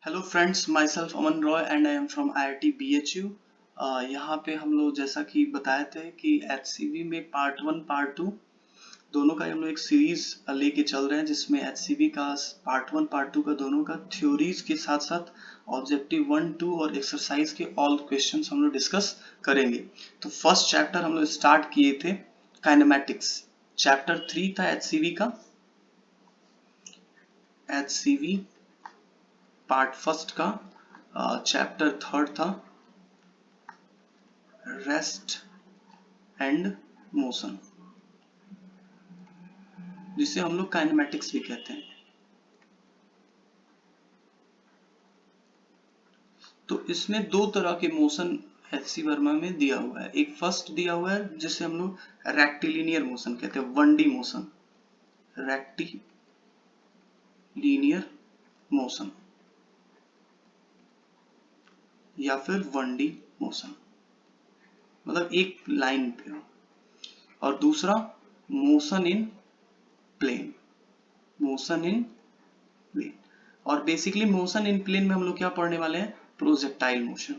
Hello friends, my self Aman Roy and I am from IIT BHU। यहाँ पे हम लोग जैसा कि बताए थे कि HCV में पार्ट 1 पार्ट 2 दोनों का हम लोग एक सीरीज लेके चल रहे हैं, जिसमें HCV का पार्ट 1 पार्ट 2 का दोनों का थ्योरीज के साथ साथ ऑब्जेक्टिव 1 2 और एक्सरसाइज के ऑल क्वेश्चंस हम लोग डिस्कस करेंगे। तो फर्स्ट चैप्टर हम लोग स्टार्ट किए थे काइनेमैटिक्स। चैप्टर 3 था HCV का। HCV पार्ट फर्स्ट का चैप्टर थर्ड था रेस्ट एंड मोशन, जिसे हम लोग काइनेमैटिक्स भी कहते हैं। तो इसमें दो तरह के मोशन HC वर्मा में दिया हुआ है। एक फर्स्ट दिया हुआ है जिसे हम लोग रेक्टिलिनियर मोशन कहते हैं, 1D मोशन, रेक्टिलिनियर मोशन या फिर 1D मोशन, मतलब एक लाइन पे। और दूसरा motion in plane, motion in plane. और बेसिकली मोशन इन प्लेन में हम लोग क्या पढ़ने वाले हैं? Projectile motion,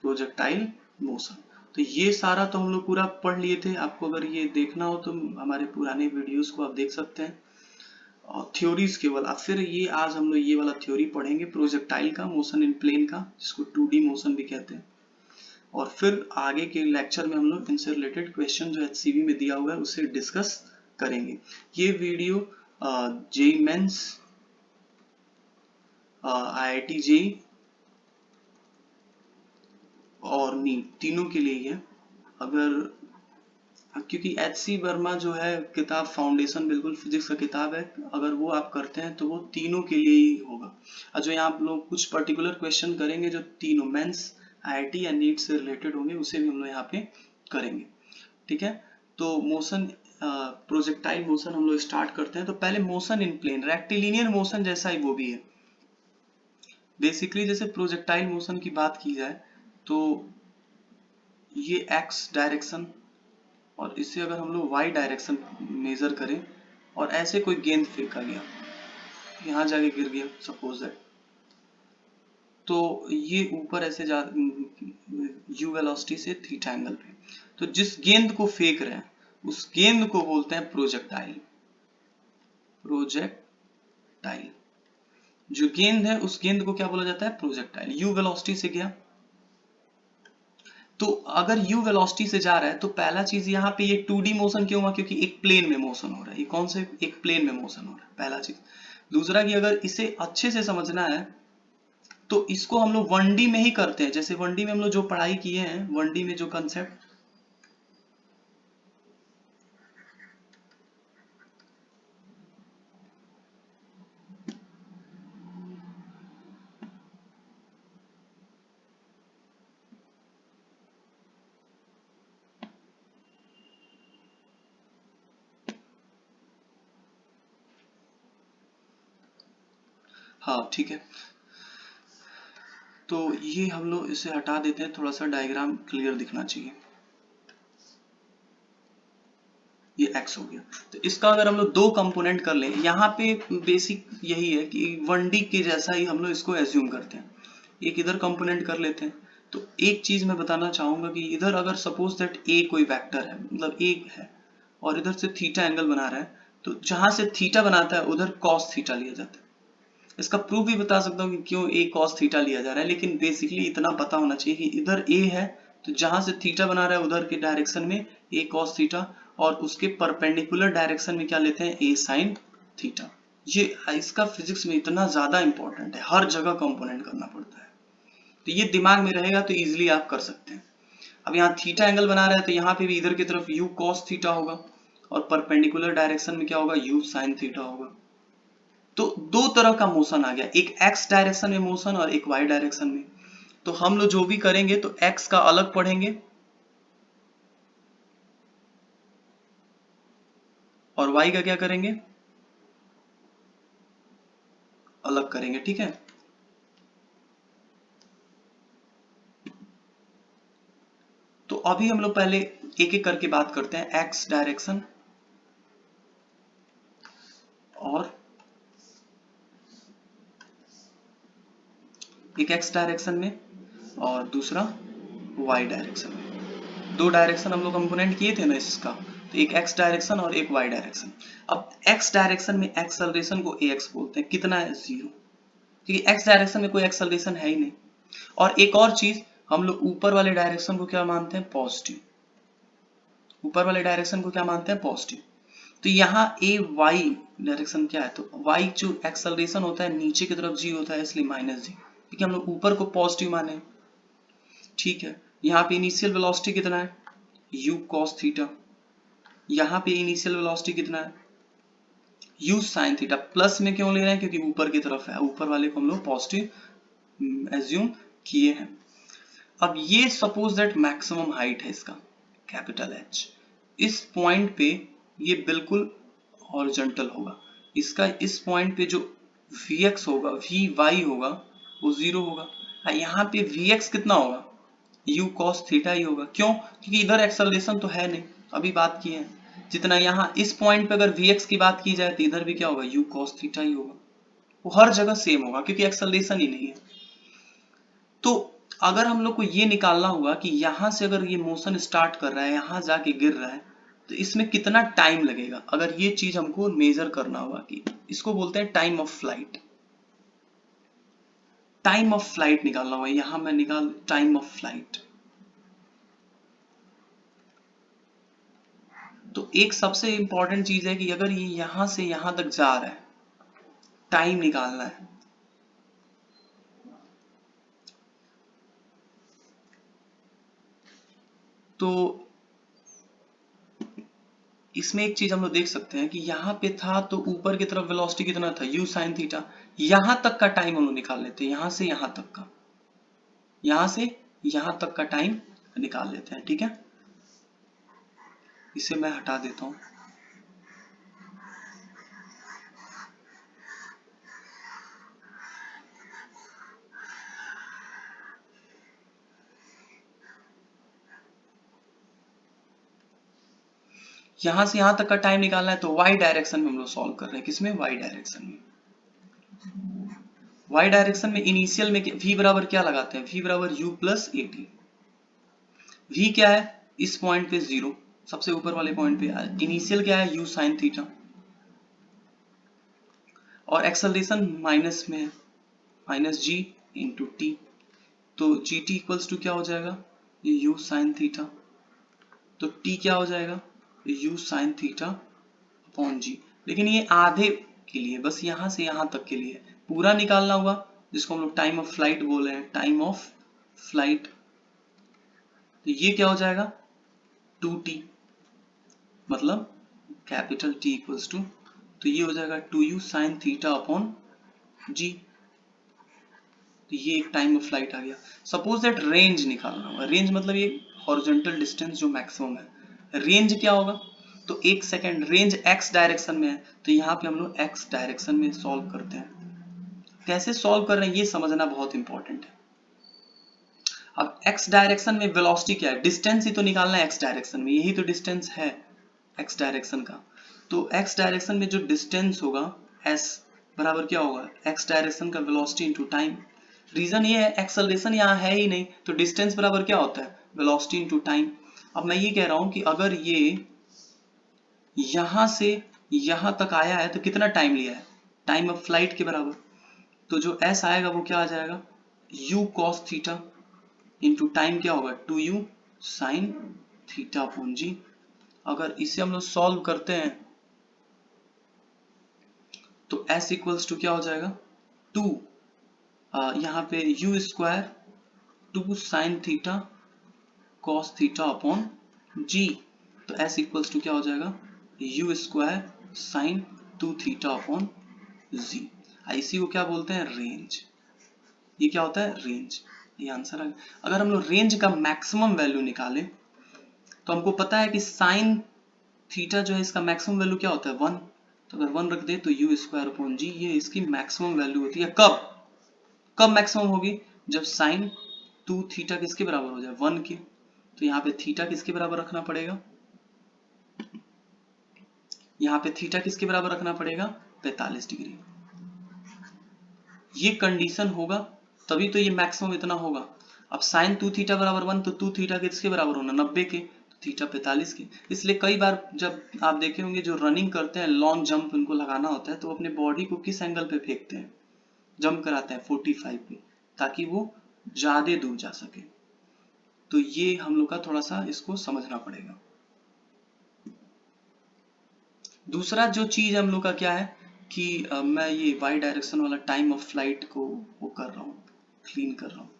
projectile motion. तो ये सारा तो हम लोग पूरा पढ़ लिए थे। आपको अगर ये देखना हो तो हमारे पुराने वीडियोस को आप देख सकते हैं। और थ्योरीज केवल अब फिर ये आज हम लोग ये वाला थ्योरी पढ़ेंगे प्रोजेक्टाइल का, मोशन इन प्लेन का, जिसको 2D मोशन भी कहते हैं। और फिर आगे के लेक्चर में हम लोग इनसे रिलेटेड क्वेश्चन जो HCV में दिया हुआ है उसे डिस्कस करेंगे। ये video JEE mains, IIT JEE और नीट तीनों के लिए है। अगर क्योंकि HC वर्मा जो है किताब फाउंडेशन बिल्कुल फिजिक्स का किताब है, अगर वो आप करते हैं तो वो तीनों के लिए ही होगा। और जो यहाँ आप लोग कुछ पर्टिकुलर क्वेश्चन करेंगे जो तीनों मेंस, IIT या नीट से रिलेटेड होंगे, उसे भी हम लोग यहाँ पे करेंगे। ठीक है, तो मोशन प्रोजेक्टाइल मोशन हम लोग स्टार्ट करते हैं। तो पहले motion in plane, rectilinear motion जैसा ही वो भी है। बेसिकली जैसे प्रोजेक्टाइल मोशन की बात की जाए तो ये एक्स डायरेक्शन, और इससे अगर हम लोग वाई डायरेक्शन मेजर करें और ऐसे कोई गेंद फेंका गया, यहाँ जाके गिर गया सपोज दैट, तो ये ऊपर ऐसे जा यू वेलोसिटी से थीटा एंगल पे, तो जिस गेंद को फेंक रहे हैं उस गेंद को बोलते हैं प्रोजेक्टाइल। प्रोजेक्टाइल, जो गेंद है उस गेंद को क्या बोला जाता है? प्रोजेक्टाइल। यू वेलोसिटी से गया, तो अगर u वेलोसिटी से जा रहा है तो पहला चीज यहाँ पे ये 2D मोशन क्यों हुआ? क्योंकि एक प्लेन में मोशन हो रहा है। ये कौन से? एक प्लेन में मोशन हो रहा है, पहला चीज। दूसरा कि अगर इसे अच्छे से समझना है तो इसको हम लोग 1D में ही करते हैं। जैसे 1D में हम लोग जो पढ़ाई किए हैं, 1D में जो कंसेप्ट, हाँ ठीक है, तो ये हम लोग इसे हटा देते हैं, थोड़ा सा डायग्राम क्लियर दिखना चाहिए। ये x हो गया। तो इसका अगर हम लोग दो कंपोनेंट कर लें, यहाँ पे बेसिक यही है कि 1D के जैसा ही हम लोग इसको एज्यूम करते हैं। एक इधर कंपोनेंट कर लेते हैं। तो एक चीज मैं बताना चाहूंगा कि इधर अगर सपोज दैट a कोई वेक्टर है, मतलब a है, और इधर से थीटा एंगल बना रहा है, तो जहां से थीटा बनाता है उधर cos थीटा लिया जाता है। इसका प्रूफ भी बता सकता हूँ कि क्यों a cos थीटा लिया जा रहा है, लेकिन बेसिकली इतना पता होना चाहिए कि इधर a है, तो जहां से थीटा बना रहा है उधर के डायरेक्शन में a cos थीटा, और उसके परपेंडिकुलर डायरेक्शन में क्या लेते हैं? a sin theta. ये इसका फिजिक्स में इतना ज्यादा इंपॉर्टेंट है, हर जगह कंपोनेंट करना पड़ता है। तो ये दिमाग में रहेगा तो इजिली आप कर सकते हैं। अब यहाँ थीटा एंगल बना रहा है तो यहाँ पे भी इधर की तरफ u cos थीटा होगा, और परपेंडिकुलर डायरेक्शन में क्या होगा? u sin थीटा होगा। तो दो तरह का मोशन आ गया, एक x डायरेक्शन में मोशन और एक y डायरेक्शन में। तो हम लोग जो भी करेंगे तो x का अलग पढ़ेंगे और y का क्या करेंगे? अलग करेंगे। ठीक है, तो अभी हम लोग पहले एक एक करके बात करते हैं। x डायरेक्शन और एक एक्स डायरेक्शन में और दूसरा वाई डायरेक्शन में। दो डायरेक्शन हम लोग कंपोनेंट किए थे ना इसका, तो एक एक्स डायरेक्शन और एक वाई डायरेक्शन। अब एक्स डायरेक्शन में एक्सेलरेशन को एक्स बोलते हैं, कितना है 0, क्योंकि एक्स डायरेक्शन में कोई एक्सेलरेशन है ही नहीं। और एक और चीज, हम लोग ऊपर वाले डायरेक्शन को क्या मानते हैं, पॉजिटिव। ऊपर वाले डायरेक्शन को क्या मानते हैं, पॉजिटिव। तो यहाँ ए वाई डायरेक्शन क्या है, तो वाई जो एक्सेलरेशन होता है नीचे की तरफ जी होता है, इसलिए माइनस जी, क्योंकि हम लोग ऊपर को पॉजिटिव माने। ठीक है, यहाँ पे इनिशियल वेलोसिटी कितना है, u cos थीटा। यहाँ पे इनिशियल वेलोसिटी कितना है, u sin थीटा। प्लस में क्यों ले रहे हैं, क्योंकि ऊपर की तरफ है, ऊपर वाले को हम लोग पॉजिटिव एज्यूम किए हैं। अब ये सपोज दैट मैक्सिमम हाइट है इसका, कैपिटल H। इस पॉइंट पे ये बिल्कुल हॉरिजॉन्टल होगा। इसका इस पॉइंट पे जो Vx होगा, Vy होगा, वो 0 होगा। यहाँ पे Vx कितना होगा, u cos थीटा ही होगा। क्यों, क्योंकि इधर एक्सेलरेशन तो है नहीं, अभी बात की है। जितना यहाँ इस पॉइंट पे अगर Vx की बात की जाए तो इधर भी क्या होगा, u cos थीटा ही होगा। वो हर जगह सेम होगा क्योंकि एक्सेलरेशन ही नहीं है। तो अगर हम लोग को ये निकालना होगा कि यहां से अगर ये मोशन स्टार्ट कर रहा है, यहां जाके गिर रहा है, तो इसमें कितना टाइम लगेगा, अगर ये चीज हमको मेजर करना होगा, कि इसको बोलते हैं time of flight. Time of flight निकालना होगा, यहां मैं निकाल टाइम ऑफ फ्लाइट। तो एक सबसे इंपॉर्टेंट चीज है कि अगर ये यहां से यहां तक जा रहा है, टाइम निकालना है। तो इसमें एक चीज हम लोग देख सकते हैं कि यहाँ पे था तो ऊपर की तरफ वेलोसिटी कितना था, u sin थीटा। यहां तक का टाइम हम लोग निकाल लेते हैं, यहां से यहां तक का, यहां से यहां तक का टाइम निकाल लेते हैं। ठीक है, इसे मैं हटा देता हूं। यहां से यहां तक का टाइम निकालना है, तो y डायरेक्शन में हम लोग सॉल्व कर रहे हैं। किसमें, y डायरेक्शन में। y डायरेक्शन में इनिशियल में v बराबर क्या लगाते हैं, v बराबर u प्लस at। v क्या है, इस पॉइंट पे 0, सबसे ऊपर वाले पॉइंट पे। इनिशियल क्या है, u sin थीटा, और एक्सेलरेशन माइनस में है, माइनस जी इंटू टी। तो जी टी इक्वल्स टू क्या हो जाएगा, ये u sin थीटा। तो t क्या हो जाएगा, u sin थीटा अपॉन जी। लेकिन ये आधे के लिए, बस यहां से यहां तक के लिए, पूरा निकालना होगा, जिसको हम लोग टाइम ऑफ फ्लाइट बोल रहे हैं, टाइम ऑफ फ्लाइट। तो ये क्या हो जाएगा, 2t, मतलब कैपिटल T इक्वल्स टू, तो ये हो जाएगा 2u sin थीटा अपॉन जी। तो ये एक टाइम ऑफ फ्लाइट आ गया। सपोज दैट रेंज निकालना होगा, रेंज मतलब ये हॉरिजॉन्टल डिस्टेंस जो मैक्सिमम है, रेंज क्या होगा, तो एक सेकेंड, रेंज x डायरेक्शन में है, तो यहाँ पे हम लोग x डायरेक्शन में सॉल्व करते हैं। कैसे सॉल्व कर रहे हैं ये समझना बहुत इंपॉर्टेंट है। अब x डायरेक्शन में वेलोसिटी क्या है, डिस्टेंस ही तो निकालना है x डायरेक्शन में, यही तो डिस्टेंस है x डायरेक्शन का। तो x डायरेक्शन में जो डिस्टेंस होगा s बराबर क्या होगा, x डायरेक्शन का वेलोसिटी इनटू टाइम। रीजन ये है एक्सेलरेशन यहाँ है ही नहीं, तो डिस्टेंस बराबर क्या होता है, वेलोसिटी इनटू टाइम। अब मैं ये कह रहा हूं कि अगर ये यहां से यहां तक आया है तो कितना टाइम लिया है, टाइम ऑफ फ्लाइट के बराबर। तो जो s आएगा वो क्या आ जाएगा, u cos theta into time क्या होगा, 2u sin थीटा अपॉन जी। अगर इसे हम लोग सॉल्व करते हैं तो s इक्वल्स टू क्या हो जाएगा, 2 यहाँ पे u square 2 sin theta cos theta upon g। तो s इक्वल्स टू क्या हो जाएगा, u square sin 2 theta upon g। इसी को क्या बोलते हैं, रेंज। ये क्या होता है, रेंज। ये आंसर आ गया। अगर हम लोग रेंज का मैक्सिमम वैल्यू निकालें तो हमको पता है कि साइन थीटा जो है इसका मैक्सिमम वैल्यू क्या होता है, 1। तो अगर 1 रख दे तो u स्क्वायर अपॉन जी, ये इसकी मैक्सिमम वैल्यू होती है। कब कब मैक्सिमम होगी, जब साइन 2 थीटा किसके बराबर हो जाए, 1 के। तो यहाँ पे थीटा किसके बराबर रखना पड़ेगा, यहाँ पे थीटा किसके बराबर रखना पड़ेगा, 45 डिग्री। ये कंडीशन होगा तभी तो ये मैक्सिमम इतना होगा। अब साइन 2 थीटा बराबर 1 तो 2 थीटा किसके बराबर होना, 90 के, तो थीटा 45 के। इसलिए कई बार जब आप देखे होंगे जो रनिंग करते हैं, लॉन्ग जंप उनको लगाना होता है, तो अपने बॉडी को किस एंगल पे फेंकते हैं, जंप कराते हैं 45 पे, ताकि वो ज्यादा दूर जा सके। तो ये हम लोग का थोड़ा सा इसको समझना पड़ेगा। दूसरा जो चीज हम लोग का क्या है कि मैं ये वाई डायरेक्शन वाला टाइम ऑफ फ्लाइट को वो कर रहा हूँ, क्लीन कर रहा हूँ।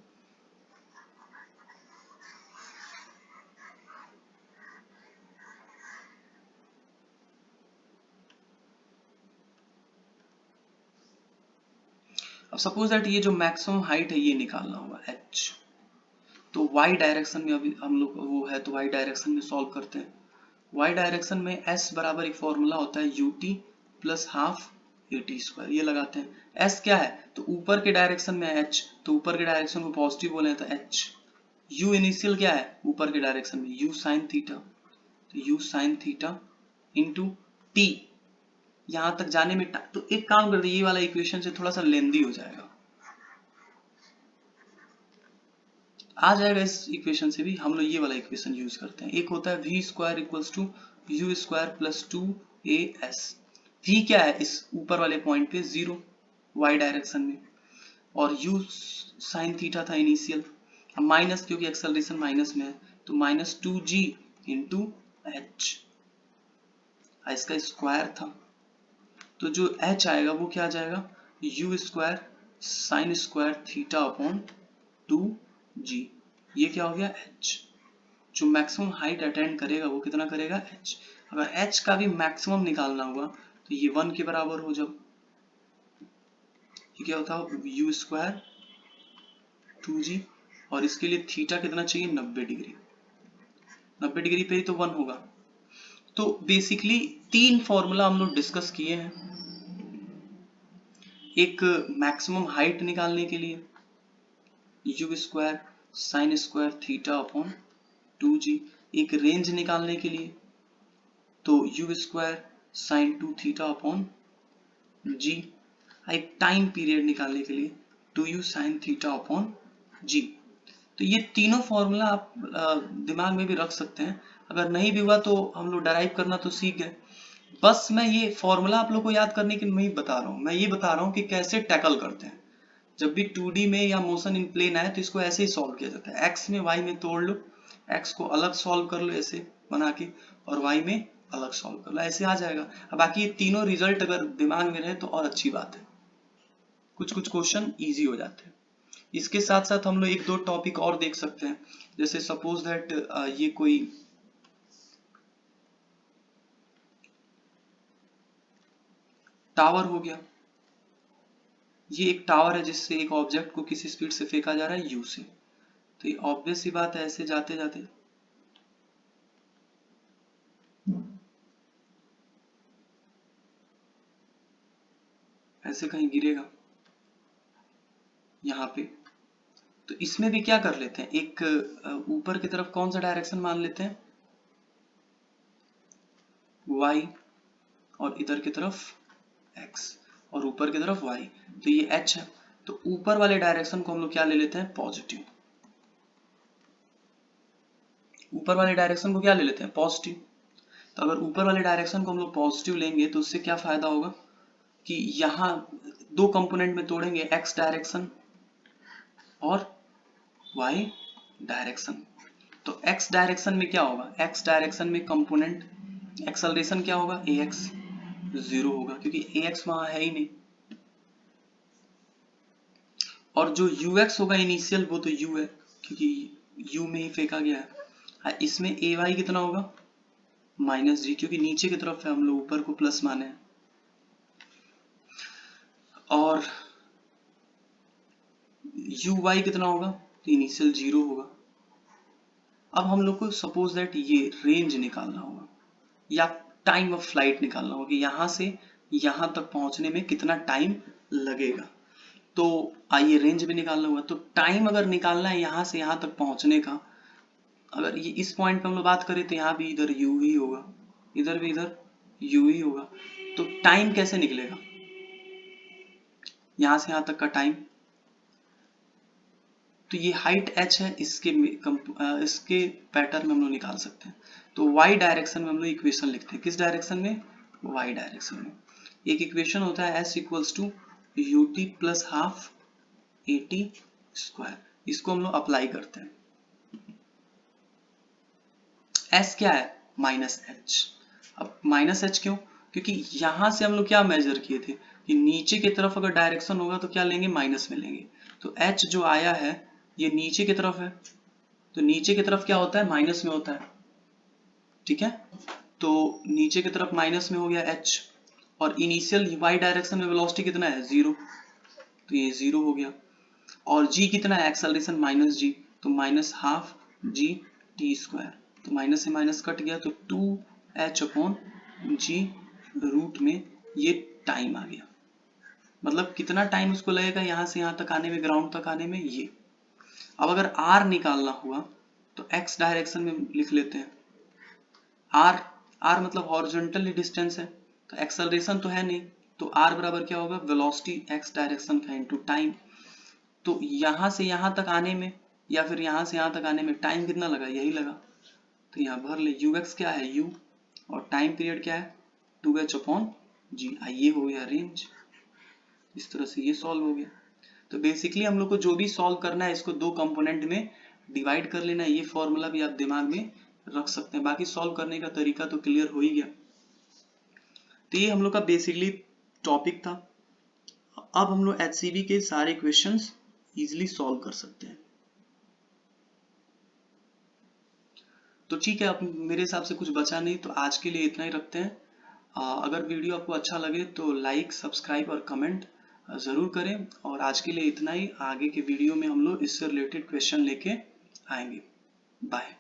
अब सपोज दैट ये जो मैक्सिमम हाइट है ये निकालना होगा h, तो y डायरेक्शन में अभी हम लोग वो है, तो y डायरेक्शन में सॉल्व करते हैं। y डायरेक्शन में s बराबर एक फॉर्मूला होता है ut plus half at square, ये लगाते हैं। s क्या है, तो ऊपर के डायरेक्शन में h, तो ऊपर के डायरेक्शन को पॉजिटिव बोले तो h। u इनिशियल क्या है, ऊपर के डायरेक्शन में u साइन थीटा, तो u sine theta into t, यहां तक जाने में तो एक काम कर दे, ये वाला इक्वेशन से थोड़ा सा लेंदी हो जाएगा, आ जाएगा इस इक्वेशन से भी। हम लोग ये वाला इक्वेशन यूज करते हैं। एक होता है v square equals to u square plus 2as। v क्या है, इस ऊपर वाले पॉइंट पे 0 y डायरेक्शन में, और u साइन थीटा था इनिशियल, अब माइनस क्योंकि एक्सेलरेशन माइनस में है, तो माइनस 2g इंटू h, इसका स्क्वायर था, तो जो h आएगा वो क्या आ जाएगा, u square sine square theta upon 2g, ये क्या हो गया h। जो मैक्सिमम हाइट अटेंड करेगा वो कितना करेगा, h। अगर h का भी मैक्सिमम निकालना हुआ तो ये 1 के बराबर हो, जब ये क्या होता है u स्क्वायर 2g, और इसके लिए थीटा कितना चाहिए, 90 डिग्री, 90 डिग्री पे ही तो 1 होगा। तो बेसिकली 3 फॉर्मूला हम लोग डिस्कस किए हैं। एक मैक्सिमम हाइट निकालने के लिए u square sine square theta upon 2g, एक रेंज निकालने के लिए तो u square sine 2 theta upon g, एक टाइम पीरियड निकालने के लिए 2u sine theta upon g। तो ये तीनों फॉर्मूला आप दिमाग में भी रख सकते हैं, अगर नहीं भी हुआ तो हम लोग डराइव करना तो सीख गए। बस मैं ये फॉर्मूला आप लोग को याद करने के लिए नहीं बता रहा हूँ, मैं ये बता रहा हूँ कि कैसे टैकल करते हैं। जब भी 2D में या मोशन इन प्लेन आए तो इसको ऐसे ही सॉल्व किया जाता है, x में y में तोड़ लो, x को अलग सॉल्व कर लो ऐसे बना के, और y में अलग सॉल्व कर लो, ऐसे आ जाएगा। अब बाकी ये तीनों रिजल्ट अगर दिमाग में रहे तो और अच्छी बात है, कुछ कुछ क्वेश्चन इजी हो जाते हैं। इसके साथ साथ हम लोग एक दो टॉपिक और देख सकते हैं, जैसे सपोज दैट ये कोई टावर हो गया, ये एक टावर है जिससे एक ऑब्जेक्ट को किसी स्पीड से फेंका जा रहा है u से, तो ये ऑब्वियस सी बात है ऐसे जाते जाते ऐसे कहीं गिरेगा यहाँ पे। तो इसमें भी क्या कर लेते हैं, एक ऊपर की तरफ कौन सा डायरेक्शन मान लेते हैं, y, और इधर की तरफ x, और ऊपर की तरफ y, तो ये h है, तो ऊपर वाले डायरेक्शन को हम लोग क्या ले लेते हैं, पॉजिटिव। ऊपर वाले डायरेक्शन को क्या ले लेते हैं, पॉजिटिव। तो अगर ऊपर वाले डायरेक्शन को हम लोग पॉजिटिव लेंगे तो उससे क्या फायदा होगा कि यहाँ दो कंपोनेंट में तोड़ेंगे, x डायरेक्शन और y डायरेक्शन। तो x डायरेक्शन में क्या होगा, x डायरेक्शन में कंपोनेंट एक्सेलरेशन क्या होगा, ax, 0 होगा क्योंकि ax वहां है ही नहीं, और जो ux होगा इनिशियल वो तो u है क्योंकि u में ही फेंका गया है। इसमें ay कितना होगा, माइनस जी, क्योंकि नीचे की तरफ है, हम लोग ऊपर को प्लस माने हैं, और uy कितना होगा, तो इनिशियल 0 होगा। अब हम लोग को सपोज दैट ये रेंज निकालना होगा या टाइम ऑफ फ्लाइट निकालना होगा कि यहाँ से यहाँ तक पहुंचने में कितना टाइम लगेगा। तो आइए रेंज भी निकालना होगा, तो टाइम अगर निकालना है यहाँ से यहाँ तक पहुंचने का, अगर ये इस पॉइंट पे हम लोग बात करें तो यहाँ भी इधर u ही होगा, इधर भी इधर u ही होगा। तो टाइम कैसे निकलेगा, यहाँ से यहाँ तक का टाइम, तो ये हाइट h है, इसके पैटर्न में हम लोग निकाल सकते हैं। तो y डायरेक्शन में हम लोग इक्वेशन लिखते हैं, किस डायरेक्शन में, y डायरेक्शन में। एक इक्वेशन होता है s equals to ut plus half at square, इसको हम लोग अप्लाई करते हैं। s क्या है, माइनस h। अब माइनस h क्यों, क्योंकि यहां से हम लोग क्या मेजर किए थे कि नीचे की तरफ अगर डायरेक्शन होगा तो क्या लेंगे, माइनस में लेंगे। तो h जो आया है ये नीचे की तरफ है, तो नीचे की तरफ क्या होता है, माइनस में होता है, ठीक है। तो नीचे की तरफ माइनस में हो गया h, और इनिशियल y डायरेक्शन में वेलोसिटी कितना है, 0, तो ये 0 हो गया। और g कितना है, एक्सेलरेशन माइनस g, तो minus half g t square, तो माइनस से माइनस कट गया, तो 2h अपॉन g रूट में ये टाइम आ गया। मतलब कितना टाइम उसको लगेगा यहाँ से यहाँ तक आने में, ग्राउंड तक आने में, ये। अब अगर r निकालना हुआ तो x डायरेक्शन में लिख लेते हैं। r मतलब हॉरिजॉन्टल डिस्टेंस है, तो एक्सेलरेशन तो है नहीं, तो r बराबर क्या होगा, वेलोसिटी x डायरेक्शन का इनटू टाइम। तो यहां से यहां तक आने में या फिर यहां से यहां तक आने में टाइम कितना लगा, यही लगा, तो यहाँ भर ले। ux क्या है, u, और टाइम पीरियड क्या है, 2h अपॉन g। ये हो गया रेंज, इस तरह से ये सॉल्व हो गया। तो बेसिकली हम लोग को जो भी सॉल्व करना है इसको दो कंपोनेंट में डिवाइड कर लेना है। ये फॉर्मूला भी आप दिमाग में रख सकते हैं, बाकी सॉल्व करने का तरीका तो क्लियर हो ही गया। तो ये हम लोग का बेसिकली टॉपिक था। अब हम लोग HCV के सारे क्वेश्चंस इजीली सॉल्व कर सकते हैं। तो ठीक है, अब मेरे हिसाब से कुछ बचा नहीं, तो आज के लिए इतना ही रखते हैं। अगर वीडियो आपको अच्छा लगे तो लाइक, सब्सक्राइब और कमेंट ज़रूर करें। और आज के लिए इतना ही, आगे के वीडियो में हम लोग इससे रिलेटेड क्वेश्चन लेके आएंगे। बाय।